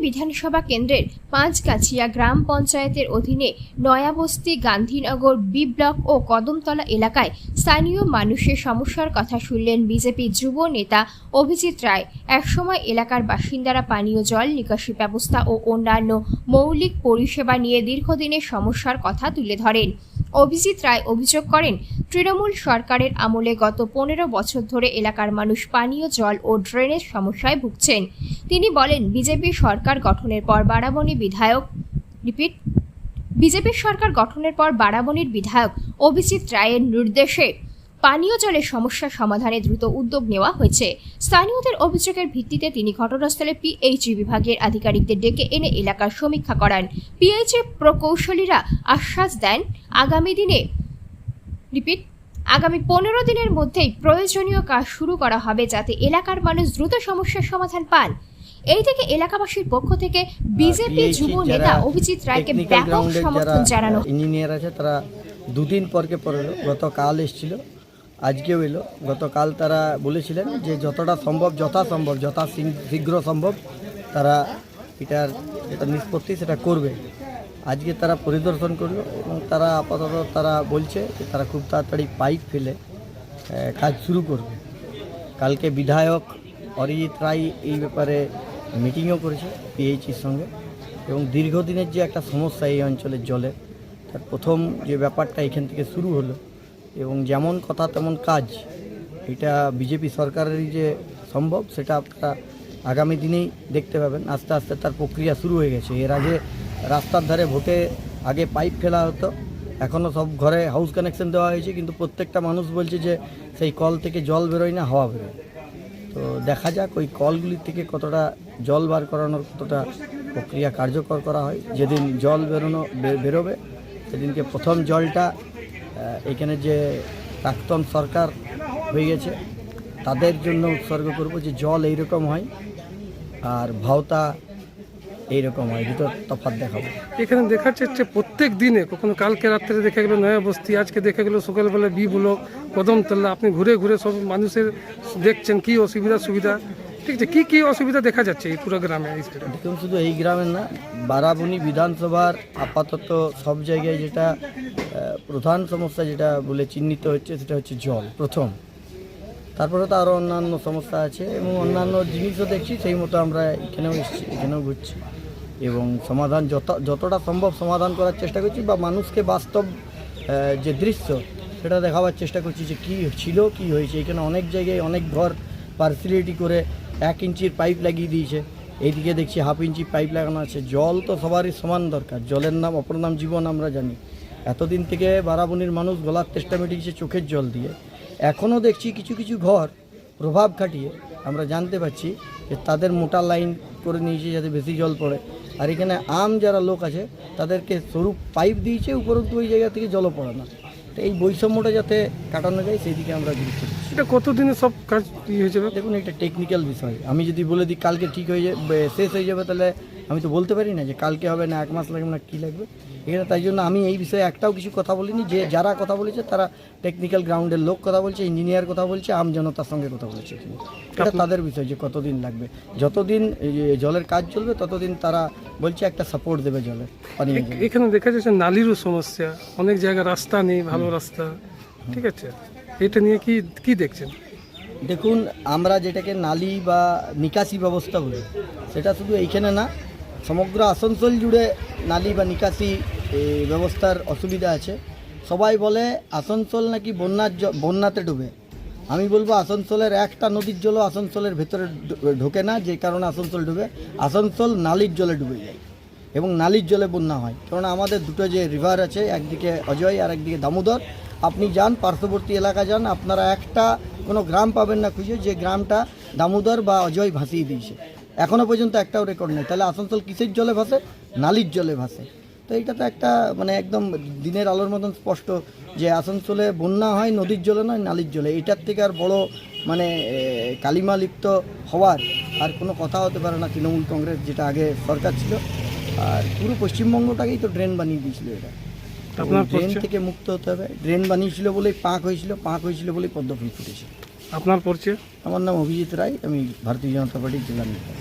বিধানসভা কেন্দ্রের পাঁচগাছিয়া গ্রাম পঞ্চায়েতের অধীনে নয়াবস্তি, গান্ধীনগর, বি ব্লক ও কদমতলা এলাকায় স্থানীয় মানুষের সমস্যার কথা শুনলেন বিজেপি যুব নেতা অভিজিৎ রায়। একসময় এলাকার বাসিন্দারা পানীয় জল, নিকাশি ব্যবস্থা ও অন্যান্য মৌলিক পরিষেবা নিয়ে দীর্ঘদিনের সমস্যার কথা তুলে ধরেন। অভিজিৎ রায় অভিযোগ করেন, তৃণমূল সরকারের আমলে গত 15 বছর ধরে এলাকার মানুষ পানীয় জল ও ড্রেনেজ সমস্যায় ভুগছেন। তিনি বলেন, বিজেপি সরকার গঠনের পর বারাবণীর বিধায়ক অভিজিৎ রায়ের নির্দেশে পানীয় জলের সমস্যা সমাধানে দ্রুত উদ্যোগ নেওয়া হয়েছে। স্থানীয়দের অভিযোগের ভিত্তিতে তিনি ঘটনাস্থলে পিএইচই বিভাগের আধিকারিকদের ডেকে এনে এলাকার সমীক্ষা করান। পিএইচই প্রকৌশলীরা আশ্বাস দেন, আগামী 15 দিনের মধ্যেই প্রয়োজনীয় কাজ শুরু করা হবে, যাতে এলাকার মানুষ দ্রুত সমস্যার সমাধান পান। এই থেকে এলাকাবাসীর পক্ষ থেকে বিজেপি যুব নেতা অভিজিৎ রায়কে ব্যাপক সমর্থন জানানো। ইঞ্জিনিয়ার আছে, তারা দুদিন পরকে এলো, গতকাল এসেছিল, আজকেও এলো। গতকাল তারা বলেছিলেন যে যতটা সম্ভব যথা শীঘ্র সম্ভব তারা এটা নিষ্পত্তি সেটা করবে। আজকে তারা পরিদর্শন করলো এবং তারা আপাতত তারা বলছে যে তারা খুব তাড়াতাড়ি পাইপ ফেলে কাজ শুরু করবে। কালকে বিধায়ক অরিজিৎ রায় এই ব্যাপারে মিটিংও করেছে পিএইচির সঙ্গে, এবং দীর্ঘদিনের যে একটা সমস্যা এই অঞ্চলের জলের, তার প্রথম যে ব্যাপারটা এখান থেকে শুরু হলো এবং যেমন কথা তেমন কাজ, এটা বিজেপি সরকারেরই যে সম্ভব সেটা আপনারা আগামী দিনেই দেখতে পাবেন। আস্তে আস্তে তার প্রক্রিয়া শুরু হয়ে গেছে। এর আগে রাস্তার ধারে ভোটে আগে পাইপ ফেলা হতো, এখনও সব ঘরে হাউস কানেকশন দেওয়া হয়েছে, কিন্তু প্রত্যেকটা মানুষ বলছে যে সেই কল থেকে জল বেরোয় না, হাওয়া বেরোয়। তো দেখা যাক ওই কলগুলির থেকে কতটা জল বার করানোর কতটা প্রক্রিয়া কার্যকর করা হয়। যেদিন জল বেরোবে সেদিনকে প্রথম জলটা এখানে যে প্রাক্তন সরকার হয়ে গেছে তাদের জন্য উৎসর্গ করব, যে জল এইরকম হয় আর ভাওতা এইরকম হয়, দুটো তফাৎ দেখাবো। এখানে দেখার চেষ্টা প্রত্যেক দিনে, কখনো কালকে রাত্রে দেখা গেলো নয়াবস্তি, আজকে দেখা গেলো সকালবেলা বি ব্লক, কদমতলা। আপনি ঘুরে ঘুরে সব মানুষের দেখছেন কি সুবিধা, ঠিক আছে, কি অসুবিধা দেখা যাচ্ছে এই পুরো গ্রামে? দেখুন, শুধু এই গ্রামের না, বারাবণী বিধানসভার আপাতত সব জায়গায় যেটা প্রধান সমস্যা যেটা বলে চিহ্নিত হচ্ছে সেটা হচ্ছে জল প্রথম। তারপরে তো আরও অন্যান্য সমস্যা আছে এবং অন্যান্য জিনিসও দেখছি, সেই মতো আমরা এখানেও এসেছি, এখানেও ঘুরছি এবং সমাধান যতটা সম্ভব সমাধান করার চেষ্টা করছি, বা মানুষকে বাস্তব যে দৃশ্য সেটা দেখাবার চেষ্টা করছি যে কী ছিল, কী হয়েছে। এখানে অনেক জায়গায় অনেক ঘর পার্সিলিটি করে 1 ইঞ্চির পাইপ লাগিয়ে দিয়েছে, এইদিকে দেখছি 1/2 ইঞ্চি পাইপ লাগানো আছে। জল তো সবারই সমান দরকার, জলের নাম অপর নাম জীবন, আমরা জানি। এতদিন থেকে বারাবণীর মানুষ গলার তেষ্টা মিটিয়েছে চোখের জল দিয়ে। এখনও দেখছি কিছু কিছু ঘর প্রভাব খাটিয়ে আমরা জানতে পারছি যে তাদের মোটা লাইন করে নিয়েছে যাতে বেশি জল পড়ে, আর এখানে যারা লোক আছে তাদেরকে সরু পাইপ দিয়েছে, উপরন্তু ওই জায়গা থেকে জলও পড়ে না। তো এই বৈষম্যটা যাতে কাটানো যায় সেই দিকে আমরা গুরুত্ব দিচ্ছি। এটা কতদিনে সব কাজ হয়ে যাবে? দেখুন, এটা টেকনিক্যাল বিষয়। আমি যদি বলে দিই কালকে ঠিক হয়ে যাবে, শেষ হয়ে যাবে, তাহলে আমি তো বলতে পারি না যে কালকে হবে না 1 মাস লাগবে না কী লাগবে এখানে। তাই জন্য আমি এই বিষয়ে একটাও কিছু কথা বলিনি। যে যারা কথা বলেছে তারা টেকনিক্যাল গ্রাউন্ডের লোক কথা বলছে, ইঞ্জিনিয়ার কথা বলছে, জনতার সঙ্গে কথা বলেছে। এটা তাদের বিষয় যে কতদিন লাগবে। যতদিন জলের কাজ চলবে ততদিন তারা বলছে একটা সাপোর্ট দেবে জলের পানীয় জল। এখানে দেখা যাচ্ছে নালিরও সমস্যা, অনেক জায়গায় রাস্তা নেই, ভালো রাস্তা, ঠিক আছে, এটা নিয়ে কি দেখছেন? দেখুন, আমরা যেটাকে নালি বা নিকাশি ব্যবস্থা বলি, সেটা শুধু এইখানে না, সমগ্র আসানসোল জুড়ে নালি বা নিকাশি ব্যবস্থার অসুবিধা আছে। সবাই বলে আসানসোল নাকি বন্যাতে ডুবে। আমি বলবো আসানসোলের একটা নদীর জলও আসানসোলের ভেতরে ঢোকে না, যে কারণে আসানসোল ডুবে। আসানসোল নালির জলে ডুবে যায় এবং নালির জলে বন্যা হয়। কারণ আমাদের দুটো যে রিভার আছে, একদিকে অজয় আর একদিকে দামোদর। আপনি যান পার্শ্ববর্তী এলাকা যান, আপনারা একটা কোনো গ্রাম পাবেন না খুঁজে যে গ্রামটা দামোদর বা অজয় ভাসিয়ে দিয়েছে। এখনও পর্যন্ত একটাও রেকর্ড নেই। তাহলে আসানসোল কিসের জলে ভাসে? নালির জলে ভাসে। তো এইটা তো একটা একদম দিনের আলোর মতন স্পষ্ট যে আসানসোলে বন্যা হয় নদীর জলে নয়, নালির জলে। এটার থেকে আর বড় কালিমা লিপ্ত হওয়ার আর কোনো কথা হতে পারে না তৃণমূল কংগ্রেস যেটা আগে সরকার ছিল। আর পুরো পশ্চিমবঙ্গটাকেই তো ড্রেন বানিয়ে দিয়েছিল। এটা ড্রেন থেকে মুক্ত হতে হবে। ড্রেন বানিয়েছিল বলেই পাঁক হয়েছিল বলেই পদ্ম ফুল ফুটেছে। আপনার পরিচয়? আমার নাম অভিজিৎ রায়, আমি ভারতীয় জনতা পার্টির জেলা নেতা।